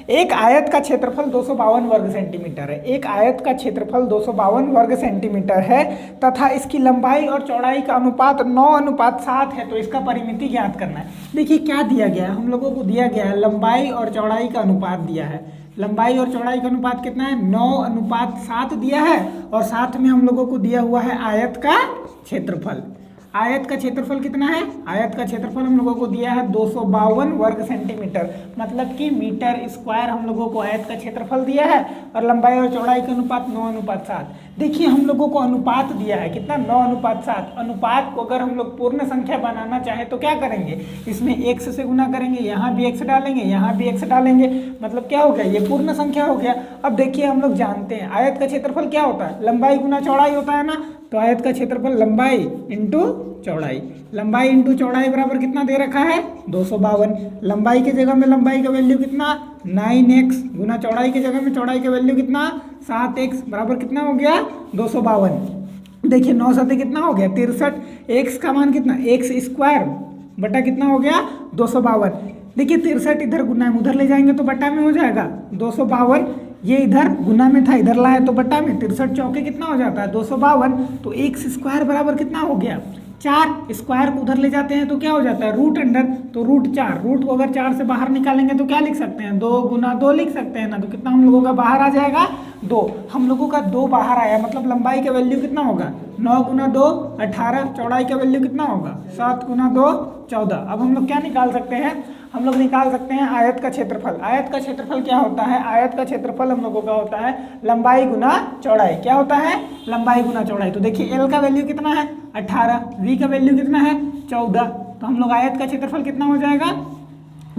एक आयत का क्षेत्रफल 252 वर्ग सेंटीमीटर है। एक आयत का क्षेत्रफल 252 वर्ग सेंटीमीटर है तथा इसकी लंबाई और चौड़ाई का अनुपात 9:7 है। तो इसका परिमिति ज्ञात करना है। देखिए क्या दिया गया है, हम लोगों को दिया गया है लंबाई और चौड़ाई का अनुपात दिया है। लंबाई और चौड़ाई का अनुपात कितना है, 9:7 दिया है और साथ में हम लोगों को दिया हुआ है आयत का क्षेत्रफल। आयत का क्षेत्रफल कितना है, आयत का क्षेत्रफल हम लोगों को दिया है 252 वर्ग सेंटीमीटर, मतलब कि मीटर स्क्वायर हम लोगों को आयत का क्षेत्रफल दिया है और लंबाई और चौड़ाई का अनुपात 9:7। देखिए हम लोगों को अनुपात दिया है कितना, 9:7। अनुपात को अगर हम लोग पूर्ण संख्या बनाना चाहे तो क्या करेंगे, इसमें x से गुना करेंगे, यहाँ भी x डालेंगे, यहाँ भी x डालेंगे, मतलब क्या हो गया, ये पूर्ण संख्या हो गया। अब देखिए हम लोग जानते हैं आयत का क्षेत्रफल क्या होता है, लंबाई गुना चौड़ाई होता है ना। तो आयत का क्षेत्रफल लंबाई इंटू चौड़ाई, लंबाई इंटू चौड़ाई बराबर कितना दे रखा है 252। लंबाई की जगह में लंबाई का वैल्यू कितना 9x गुना चौड़ाई की जगह में चौड़ाई का वैल्यू कितना 7x बराबर कितना हो गया 252। देखिए 9 7 कितना हो गया 63, x का मान कितना x स्क्वायर बटा कितना हो गया 252। देखिए 63 इधर गुना में उधर ले जाएंगे तो बटा में हो जाएगा 252, ये इधर गुना में था इधर लाए तो बटा में, 63 चौके कितना हो जाता है 252। तो x स्क्वायर बराबर कितना हो गया 4, स्क्वायर को उधर ले जाते हैं तो क्या हो जाता है रूट अंडर, तो √4, रूट को अगर 4 से बाहर निकालेंगे तो क्या लिख सकते हैं 2 गुना 2 लिख सकते हैं ना। तो कितना हम लोगों का बाहर आ जाएगा 2, हम लोगों का 2 बाहर आया, मतलब लंबाई का वैल्यू कितना होगा 9 गुना 2 18, चौड़ाई का वैल्यू कितना होगा 7 गुना 2 14। अब हम लोग क्या निकाल सकते हैं, हम लोग निकाल सकते हैं आयत का क्षेत्रफल। आयत का क्षेत्रफल क्या होता है, आयत का क्षेत्रफल हम लोगों का होता है लंबाई गुना चौड़ाई। क्या होता है, लंबाई गुना चौड़ाई। तो देखिए l का वैल्यू कितना है 18, v का वैल्यू कितना है 14। तो हम लोग आयत का क्षेत्रफल कितना हो जाएगा,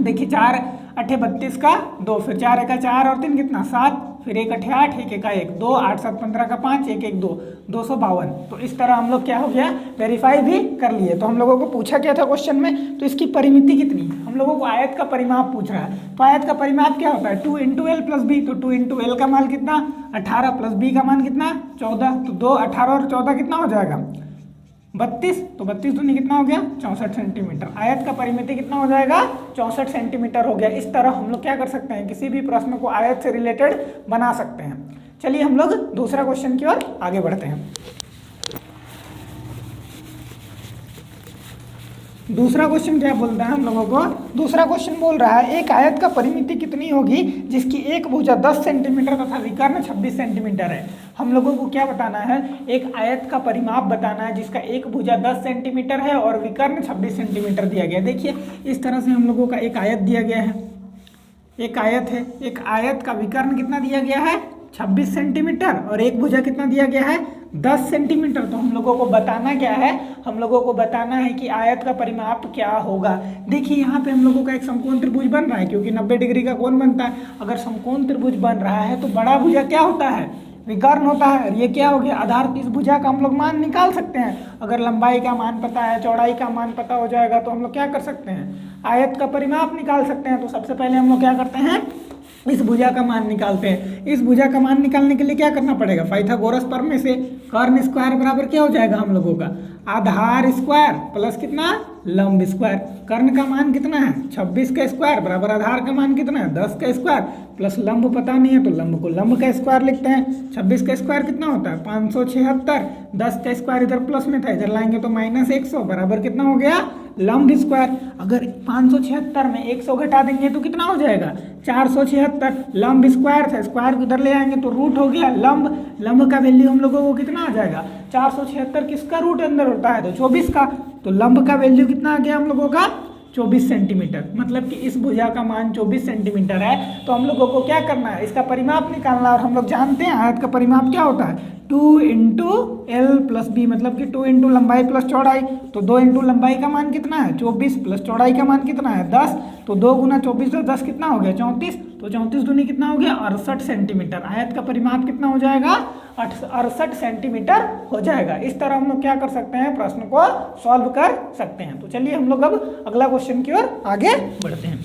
देखिए 4 8 32 का 2, फिर 4 1 4 और 3 कितना 7, फिर 1 8 8 1 1 1 2 8 7 15 का 5 1 1 2 252। तो इस तरह हम लोग क्या हो गया वेरीफाई भी कर लिए। तो हम लोगों को पूछा क्या था क्वेश्चन में, तो इसकी परिमिति कितनी, हम लोगों को आयत का परिमाप पूछ रहा है। तो आयत का परिमाप क्या होता है 2 × l + b। तो 2 × l का मान कितना 18 + b का मान कितना 14। तो 2 18 और 14 कितना हो जाएगा 32। तो 32 दूनी कितना हो गया 64 सेंटीमीटर। आयत का परिमिति कितना हो जाएगा 64 सेंटीमीटर हो गया। इस तरह हम लोग क्या कर सकते हैं, किसी भी प्रश्न को आयत से रिलेटेड बना सकते हैं। चलिए हम लोग दूसरा क्वेश्चन की ओर आगे बढ़ते हैं। दूसरा क्वेश्चन क्या बोलता है हम लोगों को, दूसरा क्वेश्चन बोल रहा है एक आयत का परिमिति कितनी होगी जिसकी एक भुजा 10 सेंटीमीटर तथा विकर्ण 26 सेंटीमीटर है। हम लोगों को क्या बताना है, एक आयत का परिमाप बताना है जिसका एक भुजा 10 सेंटीमीटर है और विकर्ण 26 सेंटीमीटर दिया गया है। देखिए इस तरह से हम लोगों का एक आयत दिया गया है, एक आयत है, एक आयत का विकर्ण कितना दिया गया है 26 सेंटीमीटर और एक भुजा कितना दिया गया है 10 सेंटीमीटर। तो हम लोगों को बताना क्या है, हम लोगों को बताना है कि आयत का परिमाप क्या होगा। देखिए यहाँ पे हम लोगों का एक समकोण त्रिभुज बन रहा है, क्योंकि 90 डिग्री का कोण बनता है। अगर समकोण त्रिभुज बन रहा है तो बड़ा भुजा क्या होता है विकर्ण होता है। और ये क्या हो गया आधार, इस भुजा का हम लोग मान निकाल सकते हैं। अगर लंबाई का मान पता है, चौड़ाई का मान पता हो जाएगा तो हम लोग क्या कर सकते हैं, आयत का परिमाप निकाल सकते हैं। तो सबसे पहले हम लोग क्या करते हैं, इस भुजा का मान निकालते हैं। इस भुजा का मान निकालने के लिए क्या करना पड़ेगा, पाइथागोरस प्रमेय से कर्ण स्क्वायर बराबर क्या हो जाएगा हम लोगों का आधार स्क्वायर प्लस कितना लंब स्क्वायर। कर्ण का मान कितना है 26 का स्क्वायर बराबर आधार का मान कितना है 10 का स्क्वायर प्लस लंब पता नहीं है तो लंब को लंब का स्क्वायर लिखते हैं। 26 का स्क्वायर कितना होता है 576, 10 का स्क्वायर इधर प्लस में था इधर लाएंगे तो -100 बराबर कितना हो गया लंब स्क्वायर। अगर 576 में 100 घटा देंगे तो कितना हो जाएगा 476। लंब स्क्वायर था, स्क्वायर को इधर ले आएंगे तो रूट हो गया लंब, लंब का वैल्यू हम लोगों को कितना आ जाएगा 476 किसका रूट अंदर होता है तो 24 का। तो लंब का वैल्यू कितना आ गया हम लोगों का 24 सेंटीमीटर। मतलब कि इस भुजा का मान 24 सेंटीमीटर है। तो हम लोगों को क्या करना है, इसका परिमाप निकालना। और हम लोग जानते हैं आयत का परिमाप क्या होता है 2 × l + b, मतलब कि 2 × लंबाई प्लस चौड़ाई। तो 2 × लंबाई का मान कितना है 24 प्लस चौड़ाई का मान कितना है 10। तो 2 × 24 तो 10 कितना हो गया 34। तो 34 दूनी कितना हो गया 68 सेंटीमीटर। आयत का परिमाप कितना हो जाएगा 68 सेंटीमीटर हो जाएगा। इस तरह हम लोग क्या कर सकते हैं, प्रश्न को सॉल्व कर सकते हैं। तो चलिए हम लोग अब अगला क्वेश्चन की ओर आगे बढ़ते हैं।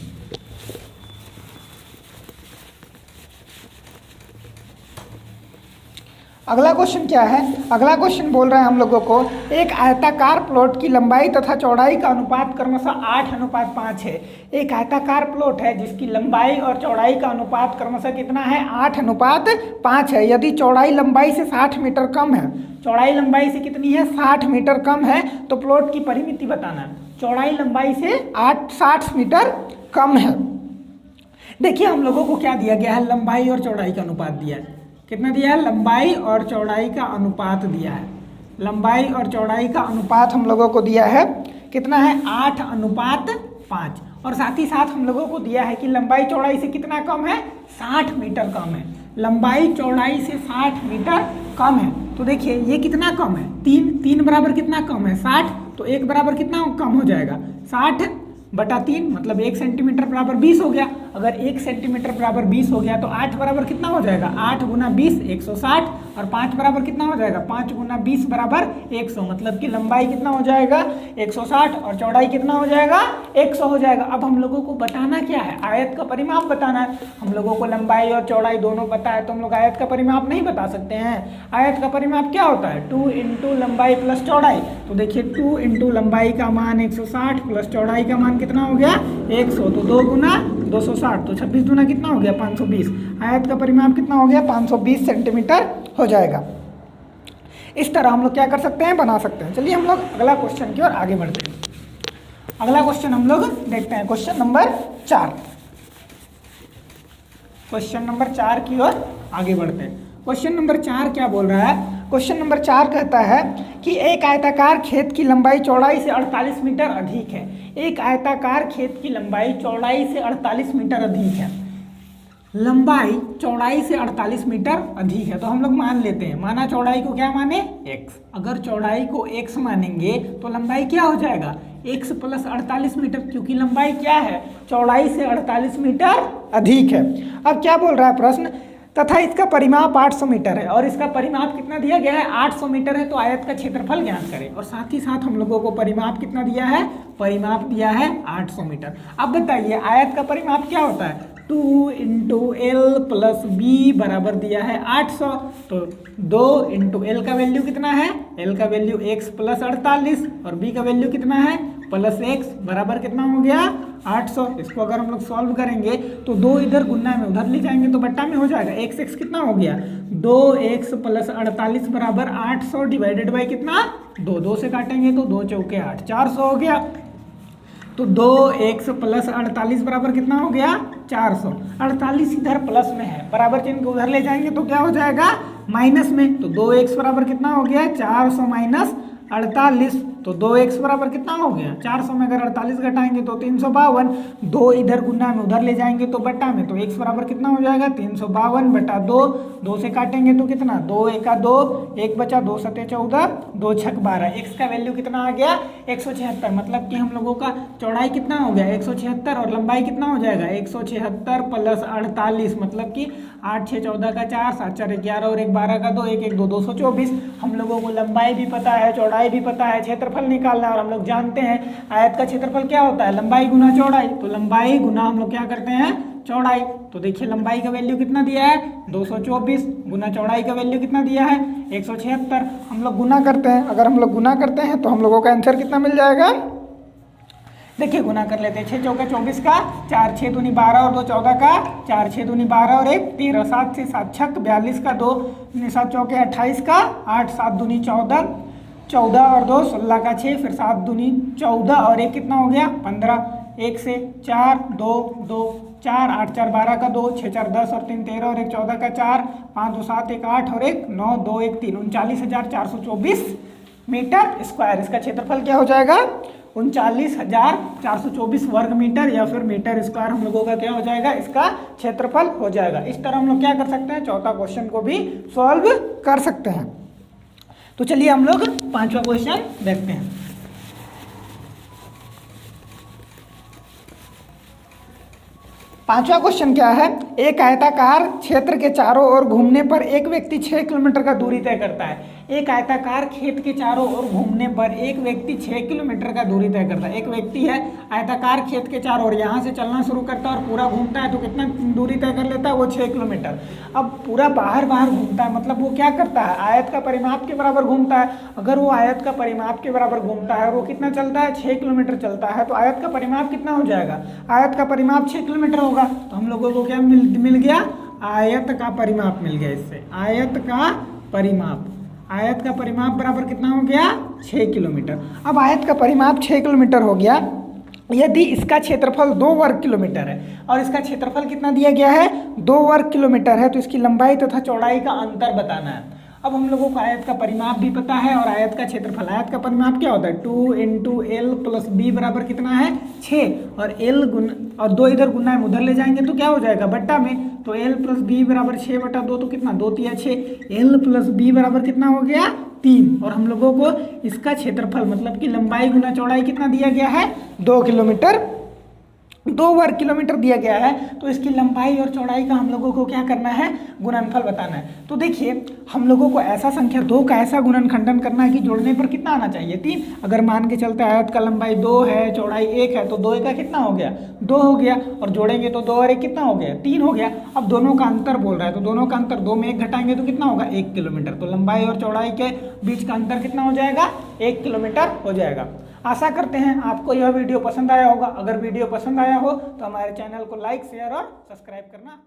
अगला क्वेश्चन क्या है, अगला क्वेश्चन बोल रहा है हम लोगों को एक आयताकार प्लॉट की लंबाई तथा चौड़ाई का अनुपात क्रमशः 8:5 है। एक आयताकार प्लॉट है जिसकी लंबाई और चौड़ाई का अनुपात क्रमशः कितना है, 8:5 है। यदि चौड़ाई लंबाई से 60 मीटर कम है, चौड़ाई लंबाई से कितनी है, 60 मीटर कम है, तो प्लॉट की परिमिति बताना है। चौड़ाई लंबाई से 60 मीटर कम है। देखिए हम लोगों को क्या दिया गया है, लंबाई और चौड़ाई का अनुपात दिया है। कितना दिया है, लंबाई और चौड़ाई का अनुपात दिया है। लंबाई और चौड़ाई का अनुपात हम लोगों को दिया है कितना है, 8:5। और साथ ही साथ हम लोगों को दिया है कि लंबाई चौड़ाई से कितना कम है, 60 मीटर कम है। लंबाई चौड़ाई से 60 मीटर कम है। तो देखिए ये कितना कम है, 3 बराबर कितना कम है, 60। तो 1 बराबर कितना कम हो जाएगा, 60/3 मतलब 1 सेंटीमीटर बराबर 20 हो गया। अगर 1 सेंटीमीटर बराबर 20 हो गया तो 8 बराबर कितना हो जाएगा, 8 गुना 20 160। और 5 बराबर कितना हो जाएगा, 5 गुना 20 बराबर 100। मतलब कि लंबाई कितना हो जाएगा, 160 और चौड़ाई कितना हो जाएगा, 100 हो जाएगा। अब हम लोगों को बताना क्या है, आयत का परिमाप बताना है। हम लोगों को लंबाई और चौड़ाई दोनों पता है तो हम लोग आयत का परिमाप नहीं बता सकते हैं। आयत का परिमाप क्या होता है, 2 × लंबाई प्लस चौड़ाई। तो देखिए 2 × लंबाई का मान 160 प्लस चौड़ाई का मान कितना हो गया, 100। तो 2 गुना 260, तो 26 दूना कितना हो गया, 520। आयत का परिमाप कितना हो गया, 520 सेंटीमीटर हो जाएगा। इस तरह हम लोग क्या कर सकते हैं, बना सकते हैं। चलिए हम लोग अगला क्वेश्चन की ओर आगे बढ़ते हैं। अगला क्वेश्चन हम लोग देखते हैं, क्वेश्चन नंबर 4। क्वेश्चन नंबर 4 की ओर आगे बढ़ते हैं। क्वेश्चन नंबर 4 क्या बोल रहा है, क्वेश्चन नंबर 4 कहता है कि एक आयताकार खेत की लंबाई चौड़ाई से 48 मीटर अधिक है। एक आयताकार खेत की लंबाई चौड़ाई से 48 मीटर अधिक है। लंबाई चौड़ाई से 48 मीटर अधिक है। तो हम लोग मान लेते हैं, माना चौड़ाई को क्या माने, x। अगर चौड़ाई को x मानेंगे तो लंबाई क्या हो जाएगा, x + 48 मीटर, क्योंकि लंबाई क्या है, चौड़ाई से 48 मीटर अधिक है। अब क्या बोल रहा है प्रश्न, तथा इसका परिमाप 800 मीटर है। और इसका परिमाप कितना दिया गया है, 800 मीटर है। तो आयत का क्षेत्रफल ज्ञात करें। और साथ ही साथ हम लोगों को परिमाप कितना दिया है, परिमाप दिया है 800 मीटर। अब बताइए आयत का परिमाप क्या होता है, 2 × L + B बराबर दिया है 800। तो 2 × L का वैल्यू कितना है, L का वैल्यू x + 48 और B का वैल्यू कितना है +x बराबर कितना हो गया, 800। इसको अगर हम लोग सॉल्व करेंगे तो 2 इधर गुना में उधर ले जाएंगे तो बट्टा में हो जाएगा। x कितना हो गया, 2x + 48 बराबर 800 डिवाइडेड बाई कितना, 2 से काटेंगे तो 2 चौके 8, 400 हो गया। तो 2x + 48 बराबर कितना हो गया, 400। 48 इधर प्लस में है, बराबर चिन्ह को उधर ले जाएंगे तो क्या हो जाएगा, माइनस में। तो 2x बराबर कितना हो गया, 400 - 48। तो 2x बराबर कितना हो गया, 400 में अगर 48 घटाएंगे तो 352। 2 इधर गुना में उधर ले जाएंगे तो बट्टा में, तो x बराबर कितना हो जाएगा, 352/2। 2 से काटेंगे तो कितना, 2 × 1 = 2, 1 बचा, 2 × 7 = 14, 2 × 6 = 12। x का वैल्यू कितना आ गया, 176। मतलब कि हम लोगों का चौड़ाई कितना हो गया, 176 और लंबाई कितना हो जाएगा, 176 + 48। मतलब कि 8 × 6 = 14 का 4, 7 × 4 = 11 और 1 = 12 का 2, 1 × 1 = 2, 224। हम लोगों को लंबाई भी पता है, चौड़ाई भी पता है, क्षेत्रफल निकालना है। और हम लोग जानते हैं आयत का क्षेत्रफल क्या होता है, लंबाई गुना चौड़ाई। तो लंबाई गुना हम लोग क्या करते हैं, चौड़ाई। तो देखिए लंबाई का वैल्यू कितना दिया है, 224 गुना चौड़ाई का वैल्यू कितना दिया है, 176। हम लोग गुना करते हैं, अगर हम लोग गुना करते हैं तो हम लोगों का आंसर कितना मिल जाएगा, देखिए गुना कर लेते हैं। 6 चौके 24 का, 4 6 दूनी 12 और 2 14 का, 4 6 दूनी 12 और 1 13, 7 से 7 छक 42 का, 2 7 चौके 28 का, 8 7 दूनी 14, 14 और 2 16 का 6, फिर 7 दूनी 14 और 1 कितना हो गया, 15। 1 से 4 2 2 4, 8 4 12 का 2, 6 4 10 और 3 13 और 1 14 का 4, 5 2 7 1 8 और 1 9 2 1 3, 39,424 मीटर स्क्वायर। इसका क्षेत्रफल क्या हो जाएगा, 39,424 वर्ग मीटर या फिर मीटर स्क्वायर हम लोगों का क्या हो जाएगा, इसका क्षेत्रफल हो जाएगा। इस तरह हम लोग क्या कर सकते हैं, चौथा क्वेश्चन को भी सॉल्व कर सकते हैं। तो चलिए हम लोग पांचवा क्वेश्चन देखते हैं। पांचवा क्वेश्चन क्या है, एक आयताकार क्षेत्र के चारों ओर घूमने पर एक व्यक्ति 6 किलोमीटर का दूरी तय करता है। एक आयताकार खेत के चारों ओर घूमने पर एक व्यक्ति 6 किलोमीटर का दूरी तय करता है। एक व्यक्ति है आयताकार खेत के चारों ओर यहाँ से चलना शुरू करता है और पूरा घूमता है, तो कितना दूरी तय कर लेता है वो 6 किलोमीटर। अब पूरा बाहर घूमता है, मतलब वो क्या करता है, आयत का परिमाप के बराबर घूमता है। अगर वो आयत का परिमाप के बराबर घूमता है और वो कितना चलता है, 6 किलोमीटर चलता है, तो आयत का परिमाप कितना हो जाएगा, आयत का परिमाप 6 किलोमीटर होगा। तो हम लोगों को क्या मिल गया, आयत का परिमाप मिल गया। इससे आयत का परिमाप बराबर कितना हो गया, 6 किलोमीटर। अब आयत का परिमाप 6 किलोमीटर हो गया। यदि इसका क्षेत्रफल 2 वर्ग किलोमीटर है और इसका क्षेत्रफल कितना दिया गया है, 2 वर्ग किलोमीटर है, तो इसकी लंबाई तथा चौड़ाई का अंतर बताना है। अब हम लोगों को आयत का परिमाप भी पता है और आयत का क्षेत्रफल। आयत का परिमाप क्या होता है, 2 × L + B बराबर कितना है, 6, और L और 2 इधर गुना है, उधर ले जाएंगे तो क्या हो जाएगा, बट्टा में, तो L + B बराबर 6/2, तो कितना, 2 × 6, L + B बराबर कितना हो गया, 3। और हम लोगों को इसका क्षेत्रफल मतलब कि लंबाई गुना चौड़ाई कितना दिया गया है, 2 किलोमीटर, 2 वर्ग किलोमीटर दिया गया है। तो इसकी लंबाई और चौड़ाई का हम लोगों को क्या करना है, गुणनफल बताना है। तो देखिए हम लोगों को ऐसा संख्या 2 का ऐसा गुणनखंडन करना है कि जोड़ने पर कितना आना चाहिए, 3। अगर मान के चलते आयत का लंबाई 2 है, चौड़ाई 1 है, तो 2 का कितना हो गया, 2 हो गया, और जोड़ेंगे तो 2 और 1 कितना हो गया, 3 हो गया। अब दोनों का अंतर बोल रहा है, तो दोनों का अंतर 2 में 1 घटाएंगे तो कितना होगा, 1 किलोमीटर। तो लंबाई और चौड़ाई के बीच का अंतर कितना हो जाएगा, 1 किलोमीटर हो जाएगा। आशा करते हैं आपको यह वीडियो पसंद आया होगा। अगर वीडियो पसंद आया हो तो हमारे चैनल को लाइक, शेयर और सब्सक्राइब करना